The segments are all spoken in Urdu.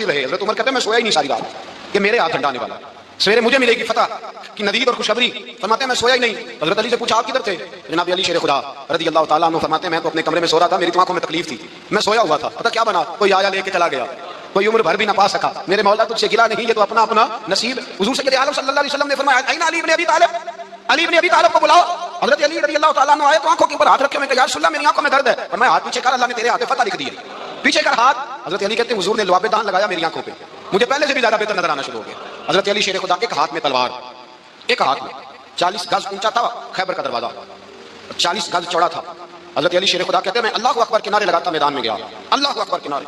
رہے. حضرت عمر کہتے ہیں میں سویا ہی نہیں ساری رات کہ میرے ہاتھ ٹھنڈا آنے والا, سویرے مجھے ملے گی فتح کی نذیر اور خوشخبری. فرماتے ہیں میں سویا ہی نہیں. حضرت علی سے پوچھا آپ کدھر تھے؟ جناب علی شیر خدا رضی اللہ تعالیٰ عنہ فرماتے ہیں میں تو اپنے کمرے میں سو رہا تھا, میری تو آنکھوں میں تکلیف تھی, میں سویا ہوا تھا, پتہ کیا بنا, کوئی آیا لے کے چلا گیا, کوئی عمر بھر بھی نہ پا سکا. میرے مولا تجھ سے گلا نہیں, یہ تو اپنا اپنا نصیب. حضور سید عالم صلی اللہ علیہ وسلم نے فرمایا این علی بن ابی طالب, علی بن ابی طالب کو بلاؤ. حضرت علی رضی اللہ تعالیٰ عنہ آئے تو آنکھوں کے اوپر ہاتھ رکھے, میں کہا یا رسول اللہ میری آنکھوں میں درد ہے. فرمایا ہاتھ پیچھے کر, اللہ نے تیرے ہاتھ پہ فتح لکھ دی ہے, پیچھے کر ہاتھ. حضرت علی کہتے ہیں حضور نے لعاب دان لگایا میری آنکھوں پہ, مجھے پہلے سے بھی زیادہ بہتر نظر آنا شروع ہو گیا. حضرت علی شیر خدا ایک ہاتھ میں تلوار, ایک ہاتھ میں 40 گز اونچا تھا خیبر کا دروازہ, 40 گز چوڑا تھا. حضرت علی شیر خدا کہتے ہیں میں اللہ اکبر کنارے لگاتا میدان میں گیا, اللہ اکبر کنارے.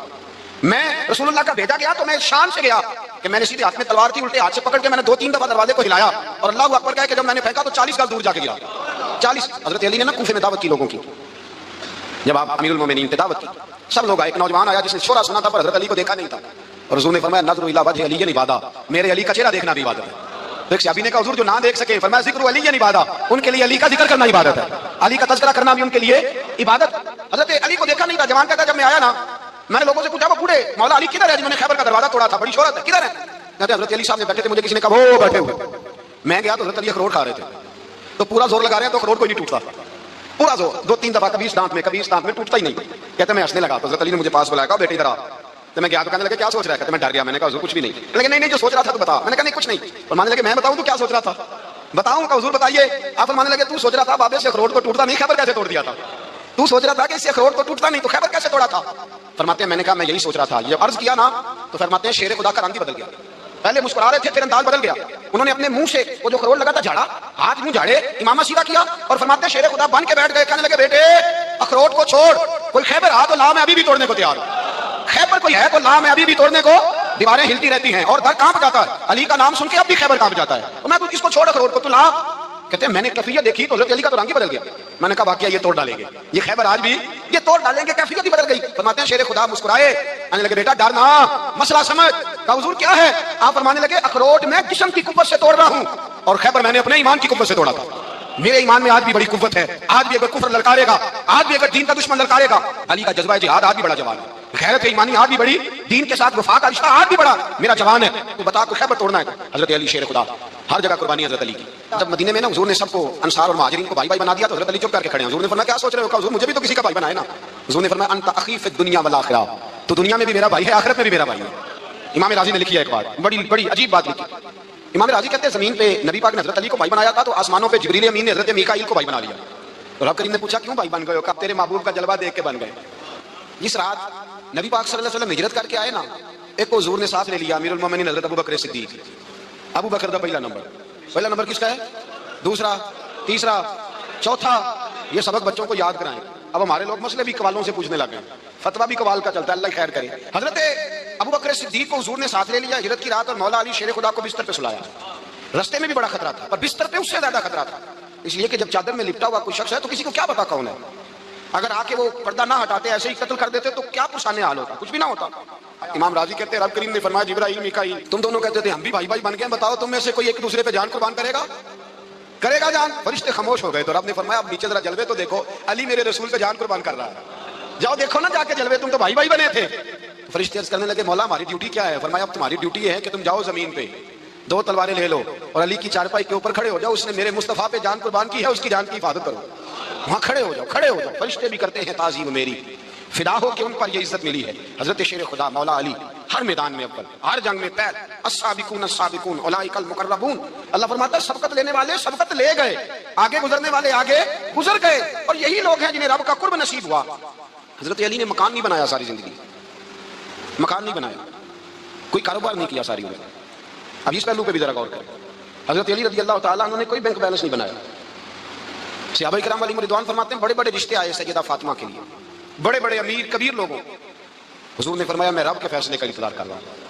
میں رسول اللہ کا بھیجا گیا تو میں شان سے گیا کہ میں نے سیدھے ہاتھ میں تلوار تھی, الٹے ہاتھ سے پکڑ کے میں نے 2-3 دفعہ دروازے کو ہلایا اور اللہ اکبر کہا کہ جب میں نے پھینکا تو 40 گز دور جا کے گرا. 40. حضرت علی نے نا کوفے میں دعوت کی لوگوں کی, جب آپ امیر المومنین پہ دعوت کی, سب لوگ آئے. ایک نوجوان آیا جس نے شورا سنا تھا پر حضرت علی کو دیکھا نہیں تھا, اور حضور نے فرمایا نظر الی وجہ علی عبادہ, میرے علی کا چہرہ دیکھنا بھی عبادت ہے. ایک صحابی نے کہا حضور جو نہ دیکھ سکے, فرمایا ذکر علی عبادہ, ان کے لیے علی کا ذکر کرنا عبادت ہے, علی کا تذکرہ کرنا بھی ان کے لیے عبادت. حضرت علی کو دیکھا نہیں تھا. جوان کہتا ہے جب میں آیا نا میں نے لوگوں سے پوچھا وہ بوڑھے مولا علی کدھر ہے جنہوں نے خیبر کا دروازہ توڑا تھا, بڑی شہرت ہے, کدھر ہے؟ کہتے حضرت علی صاحب نے بیٹھے تھے, مجھے کسی نے کہا وہ بیٹھے ہوئے. میں گیا تو حضرت علی اخروٹ کھا رہے تھے, تو پورا زور لگا رہے ہیں تو اخروٹ کوئی نہیں ٹوٹتا, پورا زور 2-3 دفعہ, کبھی اس دانت میں کبھی اس دانت میں, ٹوٹتا ہی نہیں. کہتے میں ہنسنے لگا تو حضرت علی نے مجھے پاس بلایا, کہا بیٹے ادھر آ. تو میں گیا تو کہنے لگے کیا سوچ رہا ہے؟ کہتے میں ڈر گیا. میں نے کہا حضور کچھ بھی نہیں. لیکن نہیں جو سوچ رہا تھا تو بتا. میں نے کہا نہیں کچھ نہیں. فرمانے لگے میں بتاؤں تو کیا سوچ رہا تھا؟ بتاؤں کہ حضور بتائیے. آپ فرمانے لگے تو سوچ رہا تھا بابے سے اخروٹ کو ٹوٹتا نہیں, خیبر کیسے توڑ دیا تھا؟ تو سوچ رہا تھا کہ اس سے اخروٹ کو ٹوٹتا نہیں تو خیبر کیسے توڑا تھا؟ فرماتے ہیں میں نے کہا میں یہی سوچ رہا تھا. یہ عرض کیا نا تو فرماتے ہیں شیر خدا کا رنگ ہی بدل گیا. پہلے مسکرا رہے تھے پھر انداز بدل گیا. انہوں نے اپنے منہ سے وہ جو خروٹ لگا تھا جھاڑا, ہاتھ منہ جھاڑے, امامہ سیدھا کیا اور فرماتے ہیں شیر خدا بن کے بیٹھ گئے. کہنے لگے بیٹے اخروٹ کو چھوڑ, کوئی خیبر آ تو لا میں ابھی بھی توڑنے کو تیار ہوں. خیبر کوئی ہے تو لا میں ابھی بھی توڑنے کو. دیواریں ہلتی رہتی ہیں اور در کانپ جاتا ہے, علی کا نام سن کے اب بھی خیبر کانپ جاتا ہے. تو میں اس کو چھوڑ اخروٹ کو تو لا. کہتے ہیں میں نے کیفیت دیکھی تو حضرت علی کا تو رنگ ہی بدل گیا. میں نے کہا واقعہ یہ توڑ ڈالیں گے, یہ خیبر آج بھی یہ توڑ ڈالیں گے, کیفیت ہی بدل گئی. فرماتے ہیں شیر خدا مسکرائے, کہنے لگے بیٹا ڈر نہ, مسئلہ سمجھ. کہا حضور کیا ہے؟ آپ فرمانے لگے اخروٹ میں جسم کی قوت سے توڑ رہا ہوں اور خیبر میں نے اپنے ایمان کی قوت سے توڑا تھا. میرے ایمان میں آج بھی بڑی قوت ہے, آج بھی اگر کفر للکارے گا, آج بھی اگر دین کا دشمن للکارے گا, علی کا جذبہ جہاد آج بھی بڑا جوان ہے, غیرت ایمانی آج بھی بڑی, دین کے ساتھ وفا کا رشتہ آج بھی بڑا میرا جوان ہے. تو بتا تو خیبر توڑنا ہے. حضرت علی شیر خدا ہر جگہ قربانی حضرت علی کی. جب مدینے میں نا حضور نے سب کو انصار اور مہاجرین کو بھائی بھائی بنا دیا تو حضرت علی چپ کر کے کھڑے ہیں. حضور نے فرمایا کیا سوچ رہے ہو؟ کہا حضور مجھے بھی تو کسی کا بھائی بنائے نا. حضور نے فرمایا انت اخی فی الدنیا والآخرہ, تو دنیا میں بھی میرا بھائی ہے, آخرت میں بھی میرا بھائی ہے. امام راضی نے لکھی ہے ایک بات, بڑی عجیب بات لکھی. امام راضی کہتے ہیں زمین پہ نبی پاک نے حضرت علی کو بھائی بنایا تھا تو آسمانوں پہ جبریل امین نے حضرت میکائیل کو بھائی بنا لیا. تو رب کریم نے پوچھا کیوں بھائی بن گئے ہو؟ کہ تیرے محبوب کا جلوہ دیکھ کے بن گئے. جس رات نبی پاک صلی اللہ علیہ وسلم ہجرت کر کے آئے نا, ایک کو حضور نے ساتھ لے لیا, امیر المومنین حضرت ابو بکر صدیق. ابو بکر دا پہلا نمبر کس کا ہے؟ دوسرا, تیسرا, چوتھا. یہ سبق بچوں کو یاد کرائیں. اب ہمارے لوگ مسئلے بھی قوالوں سے پوچھنے لگے ہیں, فتویٰ بھی قوال کا چلتا ہے, اللہ خیر کرے. حضرت ابو بکر صدیق کو حضور نے ساتھ لے لیا ہجرت کی رات, اور مولا علی شیر خدا کو بستر پہ سلایا. رستے میں بھی بڑا خطرہ تھا, پر بستر پہ اس سے زیادہ خطرہ تھا, اس لیے کہ جب چادر میں لپٹا ہوا کوئی شخص ہے تو کسی کو کیا پتا کون ہے. اگر آ کے وہ پردہ نہ ہٹاتے, ایسے ہی قتل کر دیتے تو کیا پرسانے حال ہوتا, کچھ بھی نہ ہوتا. امام راضی کہتے ہیں رب کریم نے فرمایا جبرائیل میکائیل تم دونوں کہتے تھے ہم بھی بھائی بھائی بن گئے, بتاؤ تم میں سے کوئی ایک دوسرے پہ جان قربان کرے گا جان؟ فرشتے خاموش ہو گئے. تو رب نے فرمایا اب نیچے ذرا جلوے تو دیکھو, علی میرے رسول پہ جان قربان کر رہا ہے, جاؤ دیکھو نا جا کے جلوے, تم تو بھائی بھائی بنے تھے. فرشتے عرض کرنے لگے مولا ہماری ڈیوٹی کیا ہے؟ فرمایا اب تمہاری ڈیوٹی یہ ہے کہ تم جاؤ زمین پہ 2 تلواریں لے لو اور علی کی چارپائی کے اوپر کھڑے ہو جاؤ, اس نے میرے مصطفیٰ پہ جان قربان کی ہے, اس کی جان کی حفاظت کرو. وہاں کھڑے ہو جاؤ. فرشتے بھی کرتے ہیں تعظیم میری, فدا ہو کہ ان پر یہ عزت ملی ہے. حضرت شیر خدا مولا علی ہر میدان میں اول, ہر جنگ میں پیر, السابقون السابقون اولئک المقربون. اللہ فرماتا ہے سبقت لینے والے سبقت لے گئے, آگے گزرنے والے آگے گزر گئے, اور یہی لوگ ہیں جنہیں رب کا قرب نصیب ہوا. حضرت علی نے مکان نہیں بنایا ساری زندگی, مکان نہیں بنایا, کوئی کاروبار نہیں کیا ساری عمر. اب اس پہلو پہ بھی ذرا غور کریں. حضرت علی رضی اللہ تعالیٰ عنہ نے کوئی بینک بیلنس نہیں بنایا. صحابہ کرام علیہم رضوان فرماتے ہیں بڑے بڑے رشتے آئے سیدہ فاطمہ کے لیے, بڑے بڑے امیر کبیر لوگوں. حضور نے فرمایا میں رب کے فیصلے کا انتظار کر رہا ہوں.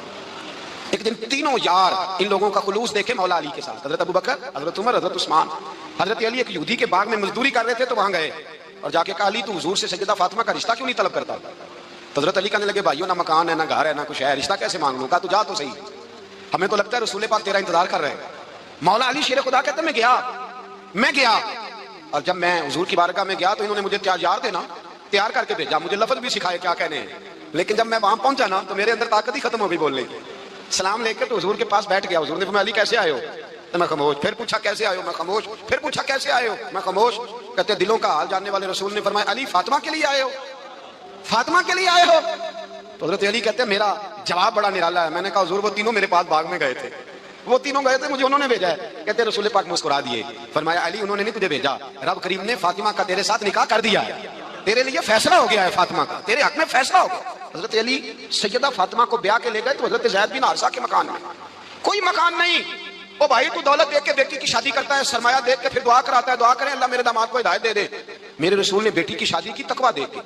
ایک دن تینوں یار ان لوگوں کا خلوص دیکھے مولا علی کے ساتھ, حضرت ابو بکر, حضرت عمر, حضرت عثمان. حضرت علی ایک یہودی کے باغ میں مزدوری کر رہے تھے تو وہاں گئے اور جا کے کہا علی تو حضور سے سیدہ فاطمہ کا رشتہ کیوں نہیں طلب کرتا؟ تو حضرت علی کہنے لگے بھائیو نہ مکان ہے, نہ گھر ہے, نہ کچھ ہے, رشتہ کیسے مانگ لوں؟ کہا تو جا تو صحیح, ہمیں تو لگتا ہے رسول پاک تیرا انتظار کر رہے ہیں. مولا علی شیر خدا کہتے ہیں میں گیا اور جب میں حضور کی بارگاہ میں گیا تو انہوں نے مجھے یار تھے نا تیار کر کے بھیجا, مجھے لفظ بھی سکھائے کیا کہنے ہیں. لیکن جب میں وہاں پہنچا نا تو میرے اندر طاقت ہی ختم ہو گئی بولنے کی. سلام لے کے تو حضور کے پاس بیٹھ گیا. حضور نے فرمایا علی کیسے آئے ہو؟ تو میں خاموش. پھر پوچھا کیسے آئے ہو؟ میں خاموش. پھر پوچھا کیسے آئے ہو؟ میں خاموش. کہتے دلوں کا حال جاننے والے رسول نے فرمایا علی فاطمہ کے لیے آئے ہو؟ فاطمہ کے لیے آئے ہو؟ تو حضرت علی کہتے ہیں میرا جواب بڑا نرالا ہے. میں نے کہا حضور وہ تینوں میرے پاس باغ میں گئے تھے, وہ تینوں گئے تھے, مجھے انہوں نے بھیجا ہے. کہتے رسول پاک مسکرا دیے. فرمایا علی انہوں نے نہیں تجھے بھیجا, رب کریم نے فاطمہ کا تیرے ساتھ نکاح کر دیا ہے, تیرے لیے فیصلہ ہو گیا ہے فاطمہ کا, تیرے حق میں فیصلہ ہو گیا. حضرت علی سیدہ فاطمہ کو بیاہ کے لے گئے تو حضرت زید بن حارثہ کے مکان میں. کوئی مکان نہیں. او بھائی تو دولت دیکھ کے بیٹی کی شادی کرتا ہے, سرمایہ دیکھ کے پھر دعا کراتا ہے, دعا کریں اللہ میرے داماد کو ہدایت دے دے. میرے رسول نے بیٹی کی شادی کی تقویٰ دیکھ کے,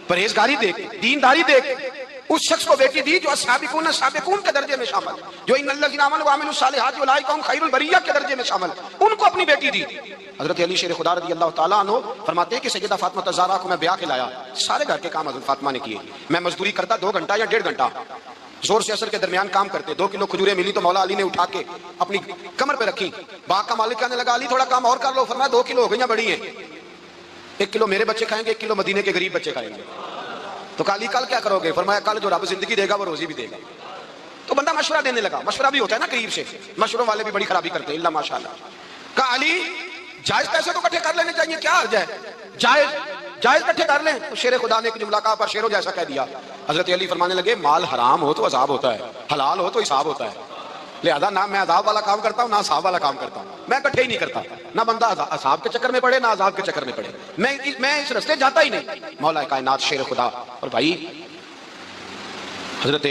پرہیزگاری دیکھ کے, دینداری دیکھ کے اس شخص کو بیٹی دی جو السابقون السابقون کے درجے میں شامل, جو ان الذین آمنوا وعملوا الصالحات اولئک هم خیر البریہ کے درجے میں شامل, ان کو اپنی بیٹی دی. حضرت علی شیر خدا رضی اللہ تعالیٰ عنہ فرماتے ہیں کہ سیدہ فاطمہ الزہرا کو میں بیاہ کے لایا. سارے گھر کے کام حضرت فاطمہ نے کیے. میں مزدوری کرتا 2 گھنٹہ یا 1.5 گھنٹہ, زور سے اثر کے درمیان کام کرتے. 2 کلو کھجوریں ملی تو مولا علی نے اٹھا کے اپنی کمر پہ رکھی. باغ کا مالک کہنے لگا علی تھوڑا کام اور کر لو. فرمایا 2 کلو ہو گئی بڑی ہیں, 1 کلو میرے بچے کھائیں گے, 1 کلو مدینے کے غریب بچے کھائیں گے. تو کالی کل کیا کرو گے؟ فرمایا کل جو رب زندگی دے گا وہ روزی بھی دے گا. تو بندہ مشورہ دینے لگا. مشورہ بھی ہوتا ہے نا قریب سے, مشوروں والے بھی بڑی خرابی کرتے ہیں, اللہ ماشاءاللہ. کہا علی جائز پیسے تو اکٹھے کر لینے چاہیے, کیا حرج ہے, جائز اکٹھے کر لیں. تو شیر خدا نے ایک جملہ کہا پر شیروں جیسا کہہ دیا. حضرت علی فرمانے لگے مال حرام ہو تو عذاب ہوتا ہے, حلال ہو تو حساب ہوتا ہے. لہذا نہ میں عذاب والا کام کرتا ہوں نہ حساب والا کام کرتا ہوں, میں اکٹھے ہی نہیں کرتا. نہ بندہ حساب کے چکر میں پڑے نہ عذاب کے چکر میں پڑے, میں اس راستے جاتا ہی نہیں. مولا کائنات شیر خدا. اور بھائی حضرت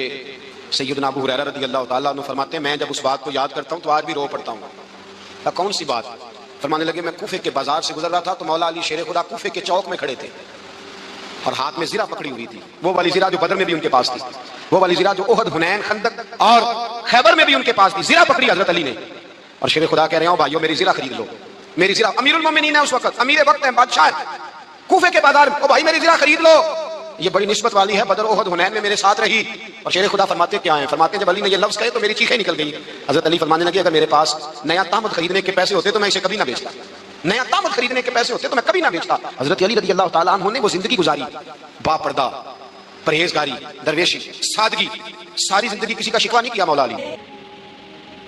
سیدنا ابو ہریرہ رضی اللہ تعالیٰ عنہ فرماتے ہیں میں جب اس بات کو یاد کرتا ہوں تو آج بھی رو پڑتا ہوں. کون سی بات؟ فرمانے لگے میں کوفے کے بازار سے گزر رہا تھا تو مولا علی شیر خدا کوفے کے چوک میں کھڑے تھے اور ہاتھ میں زرہ پکڑی ہوئی تھی. وہ والی زرہ جو بدر میں بھی ان کے پاس تھی, وہ والی زرہ جو احد, حنین, خندق اور خیبر میں بھی ان کے پاس تھی. زرہ پکڑی حضرت علی نے اور شیر خدا کہہ رہے ہیں بھائیو میری زرہ خرید لو. میری زرہ, امیر المومنین ہے اس وقت, امیر وقت ہے, بادشاہ ہے, کوفے کے بازار میں. بھائی میری زرہ خرید لو, یہ بڑی نسبت والی ہے, بدر احد حنین میں میرے ساتھ رہی. اور شیر خدا فرماتے کیا ہیں؟ فرماتے ہیں جب علی نے یہ لفظ کہے تو میری چیخیں نکل گئی. حضرت علی فرمانے لگے اگر میرے پاس نیا تامت خریدنے کے پیسے ہوتے تو میں اسے کبھی نہ بیچتا, نیا تامت خریدنے کے پیسے ہوتے تو میں کبھی نہ بیچتا. حضرت علی رضی اللہ تعالیٰ عنہ نے وہ زندگی گزاری, با پردہ, پرہیزگاری, درویشی, سادگی, ساری زندگی کسی کا شکوہ نہیں کیا مولا علی.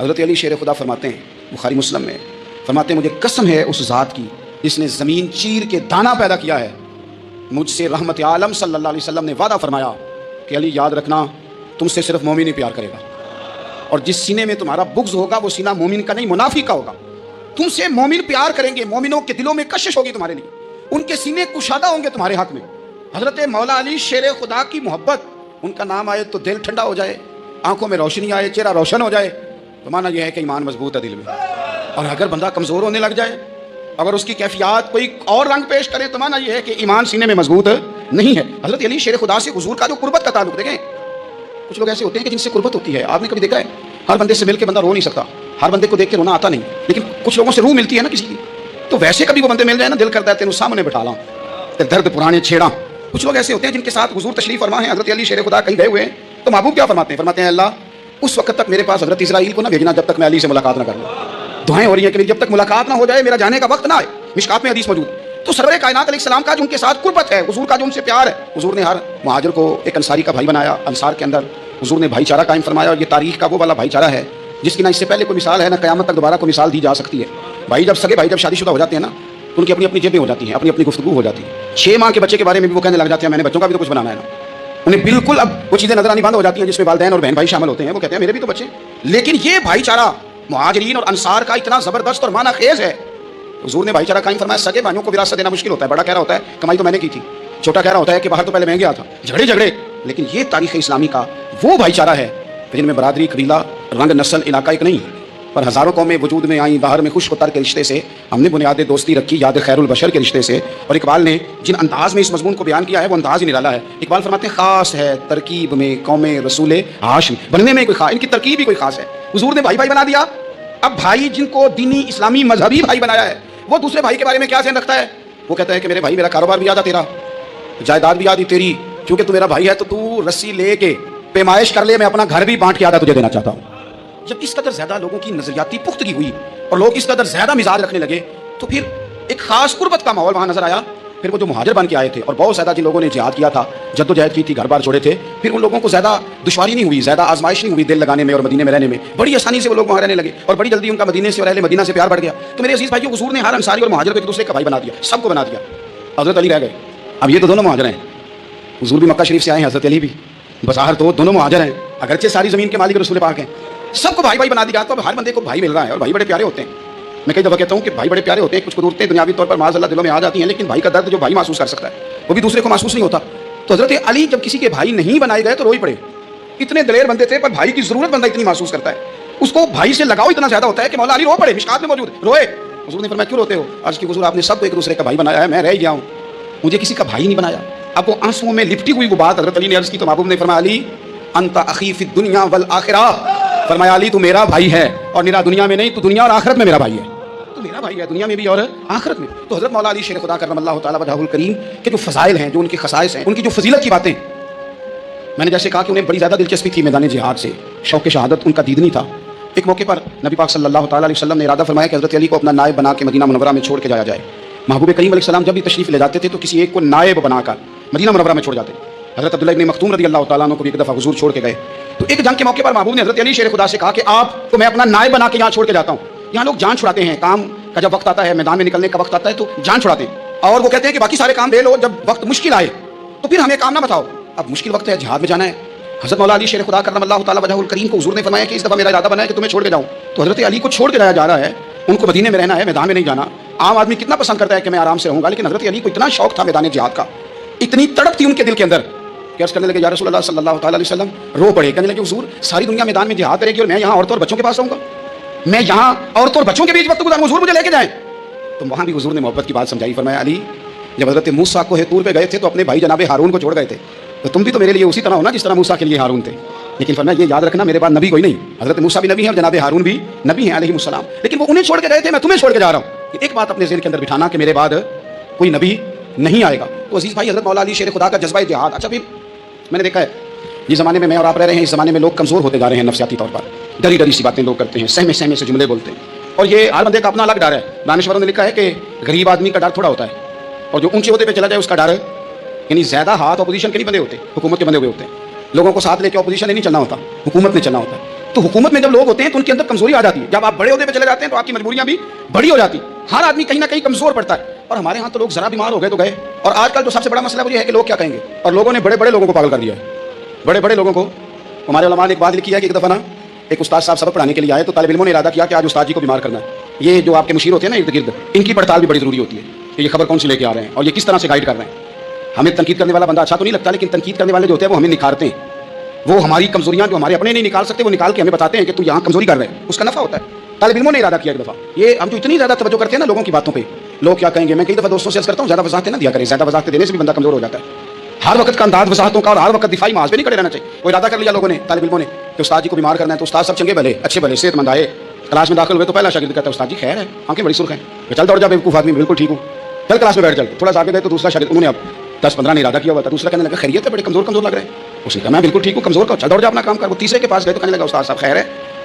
حضرت علی شیر خدا فرماتے ہیں بخاری مسلم میں, فرماتے ہیں مجھے قسم ہے اس ذات کی جس نے زمین چیر کے دانہ پیدا کیا ہے, مجھ سے رحمت عالم صلی اللہ علیہ وسلم نے وعدہ فرمایا کہ علی یاد رکھنا تم سے صرف مومن ہی پیار کرے گا, اور جس سینے میں تمہارا بغض ہوگا وہ سینہ مومن کا نہیں منافق کا ہوگا. تم سے مومن پیار کریں گے, مومنوں کے دلوں میں کشش ہوگی تمہارے لیے, ان کے سینے کشادہ ہوں گے تمہارے حق میں. حضرت مولا علی شیر خدا کی محبت, ان کا نام آئے تو دل ٹھنڈا ہو جائے, آنکھوں میں روشنی آئے, چہرہ روشن ہو جائے, تو مانا یہ ہے کہ ایمان مضبوط ہے دل میں. اور اگر بندہ کمزور ہونے لگ جائے, اگر اس کی کیفیات کوئی اور رنگ پیش کرے تو مانا یہ ہے کہ ایمان سینے میں مضبوط نہیں ہے. حضرت علی شیر خدا سے حضور کا جو قربت کا تعلق, دیکھیں کچھ لوگ ایسے ہوتے ہیں کہ جن سے قربت ہوتی ہے, آپ نے کبھی دیکھا ہے ہر بندے سے مل کے بندہ رو نہیں سکتا, ہر بندے کو دیکھ کے رونا آتا نہیں, لیکن کچھ لوگوں سے روح ملتی ہے نا کسی کی, تو ویسے کبھی وہ بندے مل جائے نا دل کرتا ہے تینوں سامنے بٹھا لاؤں, درد پرانے چھیڑا. کچھ لوگ ایسے ہوتے ہیں جن کے ساتھ حضور تشریف فرما ہے, حضرت علی شیر خدا کہیں گئے ہوئے ہیں تو محبوب کیا فرماتے ہیں؟ فرماتے ہیں اللہ اس وقت تک میرے پاس حضرت اسرائیل کو نہ بھیجنا جب تک میں علی سے ملاقات نہ کر لوں. دعائیں ہو رہی ہیں کہ جب تک ملاقات نہ ہو جائے میرا جانے کا وقت نہ آئے. مشکات میں حدیث موجود. تو سرور کائنات علیہ السلام کا جو ان کے ساتھ قربت ہے, حضور کا جو ان سے پیار ہے, حضور نے ہر مہاجر کو ایک انصاری کا بھائی بنایا. انصار کے اندر حضور نے بھائی چارہ قائم فرمایا, اور یہ تاریخ کا وہ والا بھائی چارہ ہے جس کی نہ اس سے پہلے کوئی مثال ہے نہ قیامت تک دوبارہ کوئی مثال دی جا سکتی ہے. بھائی جب سگے بھائی جب شادی شدہ ہو جاتے ہیں نا, ان کی اپنی اپنی جیبیں ہو جاتی ہیں, اپنی اپنی گفتگو ہو جاتی ہے. 6 ماہ کے بچے کے بارے میں بھی وہ کہنے لگ جاتے ہیں میں نے بچوں کا بھی تو کچھ بنانا ہے نا. انہیں بالکل اب وہ چیزیں نظر آنی بند ہو جاتی ہیں جس میں والدین اور بہن بھائی شامل ہوتے ہیں. وہ کہتے ہیں میرے بھی تو بچے. لیکن یہ بھائی چارہ مہاجرین اور انصار کا اتنا زبردست اور معنی خیز ہے. حضور نے بھائی چارہ قائم فرمایا. سگے بھائیوں کو وراثت دینا مشکل ہوتا ہے. بڑا کہہ رہا ہوتا ہے کمائی تو میں نے کی تھی, چھوٹا کہہ رہا ہوتا ہے کہ باہر تو پہلے میں گیا تھا, جھگڑے. لیکن یہ تاریخ اسلامی کا وہ بھائی چارہ ہے جن میں برادری, قبیلہ, رنگ, نسل, علاقہ ایک نہیں, پر ہزاروں قومیں وجود میں آئیں. باہر میں خوش وتر کے رشتے سے ہم نے بنیاد دوستی رکھی, یاد خیر البشر کے رشتے سے. اور اقبال نے جن انداز میں اس مضمون کو بیان کیا ہے وہ انداز ہی نرالا ہے. اقبال فرماتے ہیں خاص ہے ترکیب میں قوم رسول ہاشم, بننے میں کوئی خاص, ان کی ترکیب ہی کوئی خاص ہے. حضور نے بھائی بھائی بنا دیا. اب بھائی جن کو دینی اسلامی مذہبی بھائی بنایا ہے, وہ دوسرے بھائی کے بارے میں کیا ذہن رکھتا ہے؟ وہ کہتا ہے کہ میرے بھائی میرا کاروبار بھی یاد ہے, تیرا جائیداد بھی یاد ہے تیری, کیونکہ تو میرا بھائی ہے تو تو رسی لے کے پیمائش کر لے, میں اپنا گھر بھی بانٹ کے آدھا تجھے دینا چاہتا ہوں. جب اس قدر زیادہ لوگوں کی نظریاتی پختگی ہوئی اور لوگ اس قدر زیادہ مزاج رکھنے لگے تو پھر ایک خاص قربت کا ماحول وہاں نظر آیا. پھر وہ جو مہاجر بن کے آئے تھے اور بہت زیادہ جن لوگوں نے جہاد کیا تھا، جدوجہد کی تھی، گھر بار چھوڑے تھے، پھر ان لوگوں کو زیادہ دشواری نہیں ہوئی، زیادہ آزمائش نہیں ہوئی دل لگانے میں اور مدینے میں رہنے میں، بڑی آسانی سے وہ لوگ وہاں رہنے لگے اور بڑی جلدی ان کا مدینے سے اور اہل مدینہ سے پیار بڑھ گیا۔ تو میرے عزیز بھائیو، حضور نے ہر انصاری اور مہاجر کو ایک دوسرے کا بھائی بنا دیا، سب کو بنا دیا۔ حضرت علی رہ گئے، اب یہ تو دونوں مہاجر ہیں، حضور بھی مکہ شریف سے آئے ہیں، حضرت علی بھی، بظاہر تو دونوں مہاجر ہیں، اگرچہ ساری زمین کے مالک رسول پاک ہیں، سب کو بھائی بھائی بنا دیا۔ تو اب ہر بندے کو بھائی مل رہا ہے اور بھائی بڑے پیارے ہوتے ہیں۔ میں کئی دفعہ کہتا ہوں کہ بھائی بڑے پیارے ہوتے ہیں، کچھ قدرتیں دنیاوی طور پر معاذ اللہ دلوں میں آ جاتی ہیں، لیکن بھائی کا درد جو بھائی محسوس کر سکتا ہے وہ بھی دوسرے کو محسوس نہیں ہوتا۔ تو حضرت علی جب کسی کے بھائی نہیں بنائے گئے تو روئی پڑے، اتنے دلیر بندے تھے، پر بھائی کی ضرورت بندہ اتنی محسوس کرتا ہے، اس کو بھائی سے لگاؤ اتنا زیادہ ہوتا ہے کہ مولا علی رو پڑے، مشکات میں موجود روئے۔ حضور نے فرمایا کیوں روتے ہو؟ عرض کی حضور آپ نے سب کو ایک دوسرے کا بھائی بنایا ہے، میں رہ گیا ہوں، مجھے کسی کا بھائی نہیں بنایا۔ اب وہ آنسوؤں میں لپٹی ہوئی وہ بات حضرت علی نے عرض کی تو محبوب نے فرمایا علی انت اخی فی الدنیا والآخرہ، فرمایا علی تو میرا بھائی ہے اور میرا دنیا میں نہیں، تو دنیا اور آخرت میں میرا بھائی ہے، تو میرا بھائی ہے دنیا میں بھی اور آخرت میں۔ تو حضرت مولا علی شیر خدا کرم اللہ تعالیٰ وجہہ الکریم کے جو فضائل ہیں، جو ان کی خصائص ہیں، ان کی جو فضیلت کی باتیں، میں نے جیسے کہا کہ انہیں بڑی زیادہ دلچسپی تھی میدان جہاد سے، شوق شہادت ان کا دیدنی تھا۔ ایک موقع پر نبی پاک صلی اللہ تعالیٰ علیہ وسلم نے ارادہ فرمایا کہ حضرت علی کو اپنا نائب بنا کے مدینہ منورہ میں چھوڑ کے جایا جائے۔ محبوب کریم علیہ السلام جب بھی تشریف لے جاتے تھے تو کسی ایک کو نائب بنا کر مدینہ منورہ میں چھوڑ جاتے۔ حضرت عبداللہ ابن مختوم رضی اللہ تعالیٰ عنہ کو بھی ایک دفعہ حضور چھوڑ کے گئے، تو ایک جنگ کے موقع پر محبوب نے حضرت علی شیر خدا سے کہا کہ آپ کو میں اپنا نائب بنا کے یہاں چھوڑ کے جاتا ہوں۔ یہاں لوگ جان چھڑاتے ہیں، کام کا جب وقت آتا ہے، میدان میں نکلنے کا وقت آتا ہے تو جان چھڑاتے ہیں، اور وہ کہتے ہیں کہ باقی سارے کام دے لو، جب وقت مشکل آئے تو پھر ہمیں کام نہ بتاؤ۔ اب مشکل وقت ہے، جہاد میں جانا ہے۔ حضرت مولا علی شیر خدا کرم اللہ تعالیٰ وجہہ الکریم کو حضور نے فرمایا کہ اس دفعہ میرا ارادہ بنا ہے کہ تمہیں چھوڑ کے جاؤں۔ تو حضرت علی کو چھوڑ کے جایا جا رہا ہے، ان کو مدینے میں رہنا ہے، میدان میں نہیں جانا۔ عام آدمی کتنا پسند کرتا ہے کہ میں آرام سے رہوں گا، لیکن حضرت علی کو اتنا شوق تھا میدان جہاد کا، اتنی تڑپ تھی ان کے دل کے اندر کہ عرض کرنے لگے یا رسول اللہ صلی اللہ تعالیٰ علیہ وسلم، رو پڑے، کہنے لگے حضور ساری دنیا میدان میں جہاد کرے گی اور میں یہاں عورتوں اور بچوں کے پاس رہوں گا، میں یہاں عورتوں اور بچوں کے بیچ وقت گزاروں، حضور مجھے لے کے جائیں۔ تو وہاں بھی حضور نے محبت کی بات سمجھائی، فرمایا علی جب حضرت موسیٰ کو طور پہ گئے تھے تو اپنے بھائی جناب ہارون کو چھوڑ گئے تھے، تو تم بھی تو میرے لیے اسی طرح ہو نا جس طرح موسیٰ کے لیے ہارون تھے، لیکن فرمایا یہ یاد رکھنا میرے بعد نبی کوئی نہیں، حضرت موسیٰ بھی نبی ہیں اور جناب ہارون بھی نبی ہیں علیہ السلام، لیکن وہ انہیں چھوڑ کے گئے تھے، میں تمہیں چھوڑ کے جا رہا ہوں۔ ایک بات اپنے ذہن کے اندر بٹھانا کہ میرے بعد کوئی نبی نہیں آئے گا۔ تو عزیز بھائی، حضرت مولا علی شیر خدا کا جذبہ جہاد، اچھا پھر میں نے دیکھا ہے جس زمانے میں اور آپ رہ رہے ہیں، اس زمانے میں لوگ کمزور ہوتے جا رہے ہیں نفسیاتی طور پر، ڈری ڈری سی باتیں لوگ کرتے ہیں، سہمے سہمے سے جملے بولتے ہیں، اور یہ ہر بندے کا اپنا الگ ڈر ہے۔ دانشوروں نے لکھا ہے کہ غریب آدمی کا ڈر تھوڑا ہوتا ہے اور جو اونچے عہدے پہ چلا جائے اس کا ڈر، یعنی زیادہ ہاتھ اپوزیشن کے نہیں بندے ہوتے، حکومت کے بندے ہوئے ہوتے ہیں۔ لوگوں کو ساتھ لے کے اپوزیشن نہیں چلنا ہوتا، حکومت نے چلنا ہوتا ہے۔ تو حکومت میں جب لوگ ہوتے ہیں تو ان کے اندر کمزوری آ جاتی ہے، جب آپ بڑے عہدے پہ چلے جاتے ہیں تو آپ کی مجبوریاں بھی بڑی ہو جاتی، ہر آدمی کہیں نہ کہیں کمزور پڑتا ہے۔ اور ہمارے ہاں تو لوگ ذرا بیمار ہو گئے تو گئے، اور آج کل تو سب سے بڑا مسئلہ وہ یہ ہے کہ لوگ کیا کہیں گے، اور لوگوں نے بڑے بڑے لوگوں کو پاگل کر دیا ہے، بڑے بڑے لوگوں کو۔ ہمارے علماء نے ایک بات لکھی ہے کہ ایک دفعہ نا ایک استاد صاحب سبق پڑھانے کے لیے آئے تو طالب علموں نے ارادہ کیا کہ آج استاد جی کو بیمار کرنا ہے۔ یہ جو آپ کے مشیر ہوتے ہیں نا ارد گرد، ان کی پڑتال بھی بڑی ضروری ہوتی ہے کہ یہ خبر کون سی لے کے آ رہے ہیں اور یہ کس طرح سے گائیڈ کر رہے ہیں۔ ہمیں تنقید کرنے والا بندہ اچھا تو نہیں لگتا، لیکن تنقید کرنے والے جو ہوتے ہیں وہ ہمیں نکھارتے ہیں، وہ ہماری کمزوریاں جو ہمارے اپنے نہیں نکال سکتے وہ نکال کے ہمیں بتاتے ہیں کہ تو یہاں کمزوری کر رہے ہیں، اس کا نفع ہوتا ہے۔ طالب علموں نے ارادہ کیا ایک دفعہ، یہ ہم جو اتنی زیادہ توجہ کرتے ہیں نا لوگوں کی باتوں پہ، لوگ کیا کہیں گے، میں کئی دفعہ دوستوں سے عرض کرتا ہوں زیادہ وضاحتیں نہ دیا کریں، زیادہ وضاحتیں دینے سے بھی بندہ کمزور ہو جاتا ہے۔ ہر وقت کا انداز وضاحتوں کا اور ہر وقت دفاعی محاذ پہ نہیں کھڑے رہنا چاہیے۔ وہ ارادہ کر لیا لوگوں نے، طالب علموں نے، کہ استاد جی کو بیمار کرنا ہے، تو استاد سب چنگے بھلے اچھے بھلے صحت مند آئے، کلاس میں داخل ہوئے تو پہلا شاگرد کہتا ہے استاد جی خیر ہے، آنکھیں بڑی سرخ ہیں، چل دوڑ جا بیوقوف آدمی، بالکل ٹھیک ہوں، چل کلاس میں بیٹھ جل۔ تھوڑا سا آگے گئے تو دوسرا شاگرد، انہوں نے اب 10-15 نے ارادہ کیا ہوا تھا، دوسرا کہنے لگا خیریت ہے، بڑے کمزور کمزور لگ رہے ہیں۔ اس نے کہا میں بالکل ٹھیک ہوں، کمزور کا چل دوڑ جا اپنا کام کر۔ وہ تیسرے کے پاس گئے تو کہنے لگا استاد صاحب خیر ہے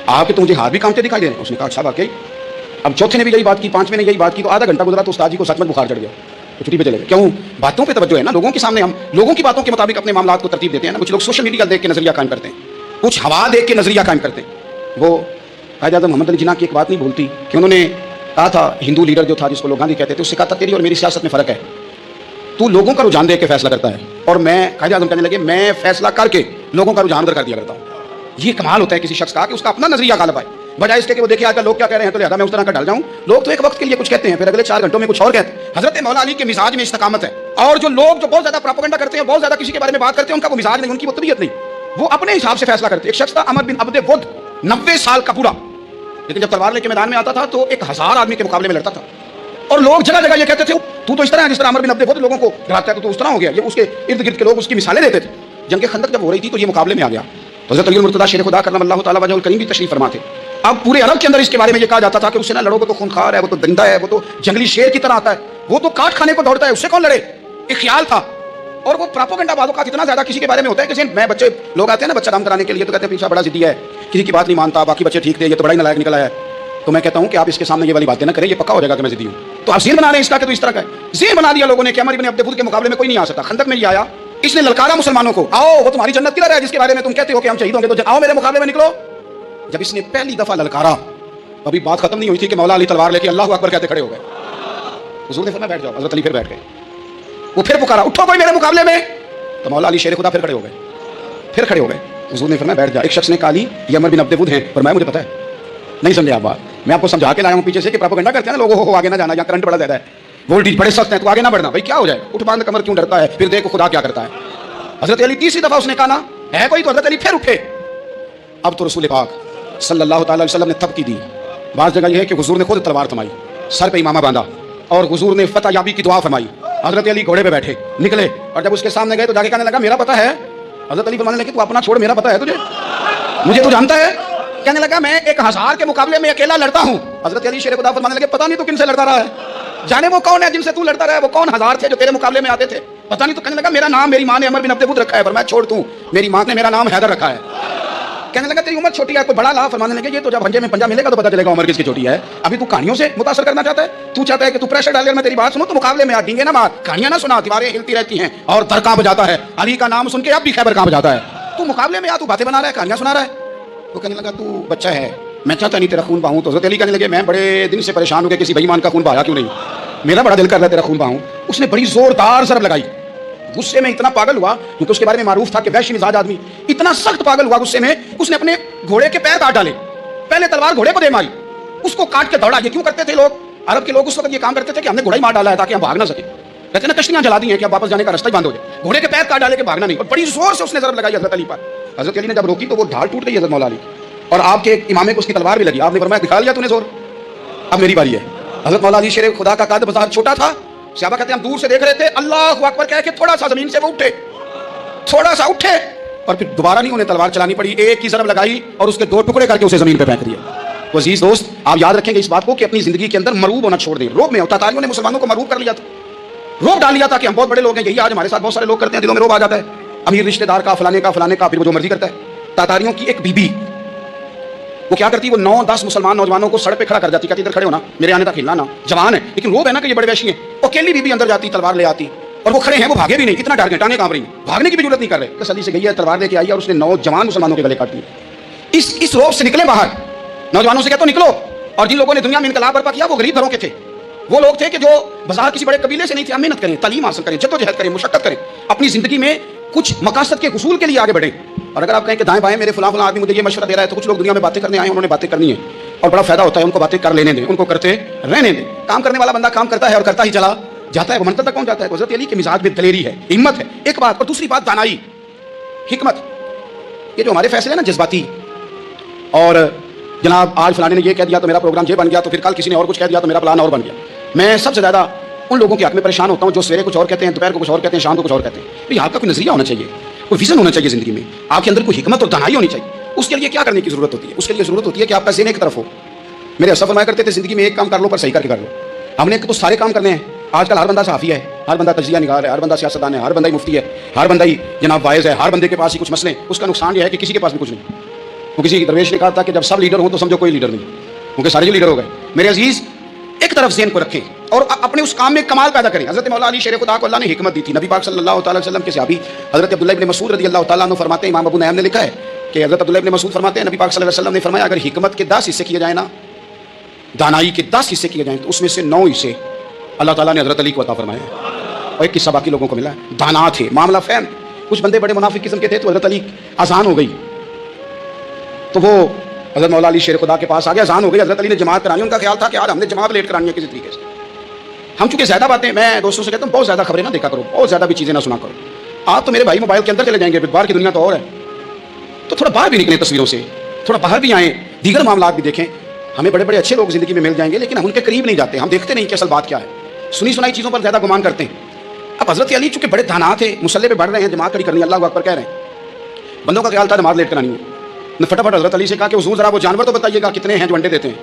آپ کے، تو مجھے ہاتھ بھی کامتے دکھائی دے رہے ہیں۔ اس نے کہا اچھا واقعی۔ اب چوتھے نے بھی یہی بات کی، پانچویں نے یہی بات کی، تو آدھا گھنٹہ گزرا تو استاد جی کو سچ میں بخار چڑھ گیا، تو چھٹی پہ چلے گئے۔ کیوں؟ باتوں پہ توجہ ہے نا، لوگوں کے سامنے ہم لوگوں کی باتوں کے مطابق اپنے معاملات کو ترتیب دیتے ہیں نا۔ کچھ لوگ سوشل میڈیا دیکھ کے نظریہ قائم کرتے ہیں، کچھ ہوا دیکھ کے نظریہ قائم کرتے ہیں۔ وہ قائد اعظم محمد علی جناح کی ایک بات نہیں بھولتی کہ انہوں نے کہا تھا، ہندو لیڈر جو تھا جس کو لوگ گاندھی کہتے تھے، اس سے کہا تھا تیری اور میری سیاست میں فرق ہے، تو لوگوں کا رجحان دیکھ کے فیصلہ کرتا ہے اور میں، قائد اعظم کہنے لگے، میں فیصلہ کر کے لوگوں کا رجحان کر دیا کرتا ہوں۔ یہ کمال ہوتا ہے کسی شخص کا کہ اس کا اپنا نظریہ غالب آئے، بجائے اس کے کہ وہ دیکھے آج کل لوگ کیا کہہ رہے ہیں تو لہذا میں اس طرح کا ڈال جاؤں۔ لوگ تو ایک وقت کے لیے کچھ کہتے ہیں، پھر اگلے 4 گھنٹوں میں کچھ اور کہتے ہیں۔ حضرت مولا علی کے مزاج میں استقامت ہے، اور جو لوگ جو بہت زیادہ پروپیگنڈا کرتے ہیں، بہت زیادہ کسی کے بارے میں بات کرتے ہیں، ان کا وہ مزاج نہیں، ان کی وہ طبیعت نہیں، وہ اپنے حساب سے فیصلہ کرتے ہیں۔ ایک شخص تھا عمر بن عبد ود، 90 سال کا بوڑھا، لیکن جب تلوار لے کے میدان میں آتا تھا تو 1000 آدمی کے مقابلے میں لڑتا تھا، اور لوگ جگہ جگہ یہ کہتے تھے تو اس طرح ہے جس طرح عمر بن عبد ود لوگوں کو ڈراتا ہے، تو اس طرح ہو گیا۔ یہ اس کے ارد گرد کے لوگ اس کی مثالیں دیتے تھے۔ جنگ خندق جب ہو رہی تھی تو یہ مقابلے میں آ گیا، تو حضرت علی المرتضیٰ شیر خدا کرم اللہ تعالیٰ وجہ الکریم بھی تشریف فرما تھے۔ اب پورے عرب کے اندر اس کے بارے میں یہ کہا جاتا تھا کہ اس سے نہ لڑو، وہ تو خونخوار ہے، وہ تو درندہ ہے، وہ تو جنگلی شیر کی طرح آتا ہے، وہ تو کاٹ کھانے کو دوڑتا ہے، اس سے کون لڑے؟ ایک خیال تھا، اور وہ پروپیگنڈا بعض اوقات اتنا زیادہ کسی کے بارے میں ہوتا ہے کہ میں بچے لوگ آتے ہیں نا بچہ کام کرانے کے لیے تو کہتے ہیں پیچھا بڑا ضدی ہے، کسی کی بات نہیں مانتا، باقی بچے ٹھیک تھے، یہ تو بڑا ہی نالائق نکلا ہے۔ تو میں کہتا ہوں کہ آپ اس کے سامنے یہ والی باتیں نہ کریں, یہ پکا ہو جائے گا کہ میں ضدی ہوں. تو آپ ذہن بنا رہے ہیں اس کا کہ تو اس طرح کا ہے. ذہن بنا دیا لوگوں نے کہ عمر بن عبد ود کے مقابلے میں کوئی نہیں آ سکتا. خندق میں یہ آیا, اس نے للکارا مسلمانوں کو, آؤ وہ تمہاری جنت کدھر ہے جس کے بارے میں تم کہتے ہو کہ ہم شہید ہوں گے, تو آؤ میرے مقابلے میں نکلو. جب اس نے پہلی دفعہ للکارا, ابھی بات ختم نہیں ہوئی تھی کہ مولا علی تلوار لے کے اللہ اکبر کہتے کھڑے ہو گئے. حضور نے فرمایا بیٹھ جاؤ. حضرت علی پھر بیٹھ گئے. وہ پھر پکارا, اٹھو کوئی میرے مقابلے میں. تو مولا علی شیر خدا پھر کھڑے ہو گئے, پھر کھڑے ہو گئے. حضور نے فرمایا بیٹھ جا. ایک شخص نے کہا علی یہ عمر بن عبد ود ہیں. فرمایا مجھے پتہ ہے. نہیں سمجھے آپ بات, میں آپ کو سمجھا کے لایا ہوں پیچھے سے کہ پروپیگنڈا کرتے ہیں نا لوگوں کو, آگے نہ جانا, یا کرنٹ بڑا زیادہ ہے, وولٹیج بڑے سخت ہیں, تو آگے نہ بڑھنا. بھائی کیا ہو جائے, اٹھ باندھ کمر کیوں ڈرتا ہے, پھر دیکھو خدا کیا کرتا ہے. حضرت علی تیسری دفعہ اس نے کہا نا ہے کوئی, تو حضرت علی پھر اٹھے. اب تو رسول پاک صلی اللہ تعالی علیہ وسلم نے تھپکی دی. بعض جگہ یہ ہے کہ حضور نے خود تلوار تھمائی, سر پہ امامہ باندھا, اور حضور نے فتح یابی کی دعا فرمائی. حضرت علی گھوڑے پہ بیٹھے نکلے, اور جب اس کے سامنے گئے تو جا کے کہنے لگا میرا پتہ ہے. حضرت علی فرمانے لگے تو اپنا چھوڑ, میرا پتہ ہے تجھے, مجھے تو جانتا ہے. کہنے لگا میں 1000 کے مقابلے میں اکیلا لڑتا ہوں. حضرت علی شیر خدا فرمانے لگے پتہ نہیں تو کن سے لڑتا رہا ہے, جانے وہ کون ہے جن سے تو لڑتا رہا ہے, وہ کون 1000 تھے جو تیرے مقابلے میں آتے تھے, پتہ نہیں. تو کہنے لگا میرا نام میری ماں نے عمر بن عبد ود رکھا ہے. پر میں چھوڑ دوں, میری ماں نے میرا نام حیدر رکھا ہے. کہنے لگا تیری عمر چھوٹی ہے, کوئی بڑا لا. فرمانے لگے یہ تو جب ہنجے میں پنجہ ملے گا تو پتہ چلے گا عمر کس کی چھوٹی ہے. ابھی تو کہانیوں سے متاثر کرنا چاہتا ہے, تو چاہتا ہے کہ تو پریشر ڈال کر میں تیری بات سنوں, تو مقابلے میں آ ڈینگے نہ مار, کہانیاں نہ سنا, دیواریں ہلتی رہتی ہیں اور در کانپ جاتا ہے. علی کا نام سن کے اب بھی خیبر کانپ جاتا ہے. تو مقابلے میں آ, تو باتیں بنا رہا ہے, کہانیاں سنا رہا ہے. تو کہنے لگا تو بچہ ہے, میں چاہتا نہیں تیرا خون بہاؤں. تو حضرت علی کہنے لگے میں بڑے دن سے پریشان ہوں کہ کسی بے ایمان کا خون بہایا کیوں نہیں, میرا بڑا دل کر رہا ہے تیرا خون بہاؤں. اس نے بڑی زوردار ضرب لگائی. غصے میں اتنا پاگل ہوا, کیونکہ اس کے بارے میں معروف تھا کہ وحشی مزاج آدمی, اتنا سخت پاگل ہوا غصے میں, اس نے اپنے گھوڑے کے پیر کاٹ ڈالے. پہلے تلوار گھوڑے کو دے ماری, اس کو کاٹ کے دوڑا. یہ کیوں کرتے تھے لوگ, عرب کے لوگ اس وقت یہ کام کرتے تھے کہ ہم نے گھوڑا ہی مار ڈالا ہے تاکہ ہم بھاگ نہ سکے. کہتے ہیں کشتیاں جلا دی ہیں کہ اب واپس جانے کا راستہ ہی بند ہو جائے, گھوڑے کے پیر کاٹ ڈالے کہ بھاگنا نہیں. اور بڑی زور سے اس نے ضرب لگائی حضرت علی پر. حضرت علی نے جب روکی تو وہ ڈھال ٹوٹ گئی حضرت مولا علی, اور آپ کے امامے کو اس کی تلوار بھی لگی. آپ نے فرمایا دکھا لیا تو نے زور, اب میری باری ہے. حضرت مولا علی شیر خدا کا قد بازار چھوٹا تھا. صحابہ کہتے ہیں ہم دور سے دیکھ رہے تھے, اللہ اکبر کہہ کے تھوڑا سا زمین سے وہ اٹھے, تھوڑا سا اٹھے, اور پھر دوبارہ نہیں انہیں تلوار چلانی پڑی. ایک ہی ضرب لگائی اور اس کے 2 ٹکڑے کر کے اسے زمین پہ پھینک دیا. تو عزیز دوست آپ یاد رکھیں گے اس بات کو کہ اپنی زندگی کے اندر مرعوب ہونا چھوڑ دیں. روب میں تاتاریوں نے مسلمانوں کو مرعوب کر لیا تھا, روب ڈال لیا تھا کہ ہم بہت بڑے لوگ ہیں. یہی آج ہمارے ساتھ بہت سارے لوگ کرتے ہیں, دلوں میں روب آ جاتا ہے, امیر رشتہ دار کا, فلانے کا فلانے کا, پھر وہ جو مرضی کرتا ہے. تاتاریوں کی ایک بی بی وہ کیا کرتی, وہ 9-10 مسلمان نوجوانوں کو سڑک پہ کھڑا کر جاتی, کہتی ادھر کھڑے ہونا, میرے آنے تک ہلنا نا, جوان ہے لیکن روب ہے نا کہ یہ بڑے وحشی ہیں. اکیلی بی بی اندر جاتی, تلوار لے آتی, اور وہ کھڑے ہیں, وہ بھاگے بھی نہیں, اتنا ڈر گئے, ٹانگیں کانپ رہی ہیں, بھاگنے کی بھی ضرورت نہیں کر رہے. تسلی سے گئی ہے, تلوار لے کے آئی اور اس نے 9 جوان مسلمانوں کے گلے کاٹ دیے. اس روب سے نکلے باہر, نوجوانوں سے کہتا ہوں نکلو. اور جن لوگوں نے دنیا میں انقلاب برپا کیا وہ غریب گھروں کے تھے, وہ لوگ تھے کہ جو بازار کسی بڑے قبیلے سے نہیں تھے. ہم محنت کریں, تعلیم حاصل کریں, جدوجہد کریں, مشقت کریں, اپنی زندگی میں کچھ مقاصد کے حصول کے لیے آگے بڑھیں. اور اگر آپ کہیں کہ دائیں بائیں میرے فلاں آدمی مجھے یہ مشورہ دے رہا ہے, تو کچھ لوگ دنیا میں باتیں کرنے آئے ہیں, انہوں نے باتیں کرنی ہے اور بڑا فائدہ ہوتا ہے, ان کو باتیں کر لینے دیں, ان کو کرتے رہنے دیں. کام کرنے والا بندہ کام کرتا ہے اور کرتا ہی چلا جاتا ہے, وہ منتر تک پہنچ جاتا ہے. حضرت علی کے مزاج میں دلیری ہے, ہمت ہے, ایک بات. اور دوسری بات دانائی, حکمت. یہ جو ہمارے فیصلے ہیں نا جذباتی, اور جناب آج فلانے نے یہ کہہ دیا تو میرا پروگرام یہ بن گیا, تو پھر کل کسی نے اور کچھ کہہ دیا تو میرا پلان اور بن گیا. میں سب سے زیادہ ان لوگوں کے حق میں پریشان ہوتا ہوں جو سویرے کچھ اور کہتے ہیں, دوپہر کو کچھ اور کہتے ہیں, شام کو کچھ اور کہتے ہیں. بھئی آپ کا کوئی نظریہ ہونا چاہیے, کوئی ویژن ہونا چاہیے زندگی میں, آپ کے اندر کوئی حکمت اور دانائی ہونی چاہیے. اس کے لیے کیا کرنے کی ضرورت ہوتی ہے, اس کے لیے ضرورت ہوتی ہے کہ آپ کا ذہن ایک طرف ہو. میرے اسلاف فرمایا کرتے تھے زندگی میں ایک کام کر لو پر صحیح کر کے کر لو. ہم نے تو سارے کام کرنے ہیں. آج کل ہر بندہ صحافی ہے, ہر بندہ تجزیہ نگار ہے, ہر بندہ سیاستدان ہے, ہر بندہ ہی مفتی ہے, ہر بندہ ہی جناب وائز ہے, ہر بندے کے پاس ہی کچھ مسئلے. اس کا نقصان یہ ہے کہ کسی کے پاس بھی کچھ نہیں. وہ کسی درویش نے کہا تھا کہ جب سب لیڈر ہوں تو سمجھو کوئی لیڈر نہیں, کیونکہ سارے جو لیڈر ہو گئے. میرے عزیز ایک طرف ذہن کو رکھیں اور اپنے اس کام میں کمال پیدا کریں. حضرت مولا علی شیر خدا کو اللہ نے حکمت دی تھی. نبی پاک صلی اللہ تعالی وسلم کے صحابی حضرت عبداللہ ابن مسعود رضی اللہ تعالیٰ عنہ فرماتے ہیں, امام ابو نعیم نے لکھا ہے کہ حضرت عبداللہ ابن مسعود فرماتے ہیں نبی پاک صلی اللہ علیہ وسلم نے فرمایا اگر حکمت کے 10 حصے کیے جائیں نا, دانائی کے 10 حصے کیے جائیں, تو اس میں سے 9 حصے اللہ تعالیٰ نے حضرت علی کو عطا فرمایا, اور ایک قصہ باقی لوگوں کو ملا ہے. دانا تھے, معاملہ فہم. کچھ بندے بڑے منافق قسم کے تھے, تو حضرت علی اذان ہو گئی تو وہ حضرت مولا علی شیر خدا کے پاس آ گیا, اذان ہو گئی, حضرت علی نے جماعت کرانی. ان کا خیال تھا کہ آج ہم نے جماعت لیٹ کرانی ہے کسی طریقے سے. ہم چونکہ زیادہ باتیں, میں دوستوں سے کہتا ہوں بہت زیادہ خبریں نہ دیکھا کرو, بہت زیادہ بھی چیزیں نہ سنا کرو. آپ تو میرے بھائی موبائل کے اندر چلے جائیں گے, باہر کی دنیا تو اور ہے, تو تھوڑا باہر بھی نکلیں تصویروں سے, تھوڑا باہر بھی آئیں, دیگر معاملات بھی دیکھیں. ہمیں بڑے بڑے اچھے لوگ زندگی میں مل جائیں گے, لیکن ہم ان کے قریب نہیں جاتے, ہم دیکھتے نہیں کہ اصل بات کیا ہے, سنی سنائی چیزوں پر زیادہ گمان کرتے ہیں. اب حضرت علی چونکہ بڑے دانا تھے, مسلح پہ بڑھ رہے ہیں, جماعت کھڑی کرنی, اللہ اکبر کہہ رہے ہیں. بندوں کا خیال تھا جماعت لیٹ کرانی ہے. نے فٹافٹ حضرت علی سے کہا کہ حضور ذرا وہ جانور تو بتائیے گا کتنے ہیں جو انڈے دیتے ہیں,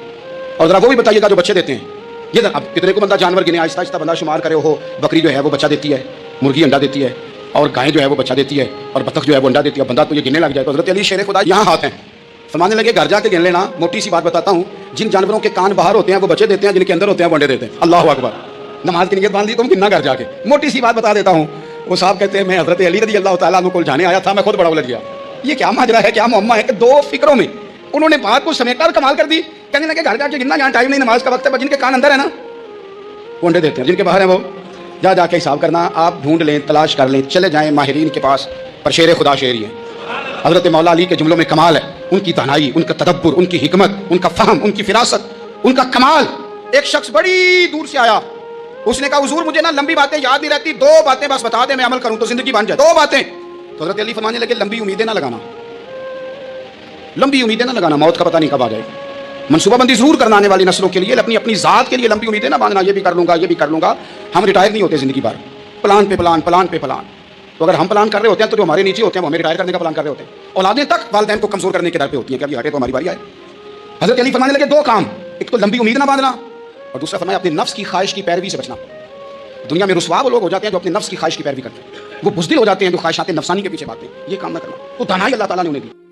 اور ذرا وہ بھی بتائیے گا جو بچے دیتے ہیں. یہ اب کتنے کو بندہ جانور گنے, آہستہ آہستہ بندہ شمار کرے. ہو بکری جو ہے وہ بچہ دیتی ہے, مرغی انڈا دیتی ہے, اور گائے جو ہے وہ بچہ دیتی ہے, اور بطخ جو ہے وہ انڈا دیتی ہے. بندہ تو یہ گننے لگ جائے. تو حضرت علی شیر خدا یہاں ہاتھ ہیں, فرمانے لگے گھر جا کے گن لینا, موٹی سی بات بتاتا ہوں, جن جانوروں کے کان باہر ہوتے ہیں وہ بچے دیتے ہیں, جن کے اندر ہوتے ہیں وہ انڈے دیتے ہیں. اللہ اکبر. نماز کی نیت باندھ لی تم گننا گھر جا کے. موٹی سی بات بتا دیتا ہوں. وہ صاحب کہتے ہیں میں حضرت علی رضی اللہ تعالیٰ عنہ کو جانے آیا تھا, میں خود بڑا الجھ گیا. یہ کیا ماجرا ہے, کیا معمہ ہے کہ دو فکروں میں انہوں نے بات کو سمیٹا اور کمال کر دی. کہنے لگے گھر جا کے گننا, جہاں ٹائم نہیں, نماز کا وقت ہے, جن کے کان اندر ہے نا وہ انڈے دیتے ہیں, جن کے باہر ہیں وہ جا کے حساب کرنا. آپ ڈھونڈ لیں, تلاش کر لیں, چلے جائیں ماہرین کے پاس, پر شیر خدا شیر ہی ہے. حضرت مولا علی کے جملوں میں کمال ہے, ان کی دانائی, ان کا تدبر, ان کی حکمت, ان کا فہم, ان کی فراست, ان کا کمال. ایک شخص بڑی دور سے آیا, اس نے کہا حضور مجھے نا لمبی باتیں یاد نہیں رہتی, 2 باتیں بس بتا دیں, میں عمل کروں تو زندگی بن جائے, 2 باتیں. تو حضرت علی فرمانے لگے لمبی امیدیں نہ لگانا, لمبی امیدیں نہ لگانا, موت کا پتہ نہیں کب آ جائے. منصوبہ بندی ضرور کرنا آنے والی نسلوں کے لیے, اپنی ذات کے لیے لمبی امیدیں نہ باندھنا, یہ بھی کر لوں گا, یہ بھی کر لوں گا. ہم ریٹائر نہیں ہوتے زندگی بھر, پلان پہ پلان, پلان پہ پلان. تو اگر ہم پلان کر رہے ہوتے ہیں تو جو ہمارے نیچے ہوتے ہیں وہ ہمیں ریٹائر کرنے کا پلان کر رہے ہوتے ہیں. اولادیں تک والدین کو کمزور کرنے کے در پہ ہوتی ہیں کہ ابھی ہٹے تو ہماری باری آئے. حضرت علی فرمانے لگے 2 کام, ایک تو لمبی امید نہ باندھنا, اور دوسرا فرمایا اپنے نفس کی خواہش کی پیروی سے بچنا. دنیا میں رسوا وہ لوگ ہو جاتے ہیں جو اپنے نفس کی خواہش کی پیروی کرتے ہیں, وہ بزدل ہو جاتے ہیں جو خواہشات نفسانی کے پیچھے بھاگتے ہیں. یہ کام نہ کرنا. تو دانائی اللہ تعالیٰ نے انہیں دی.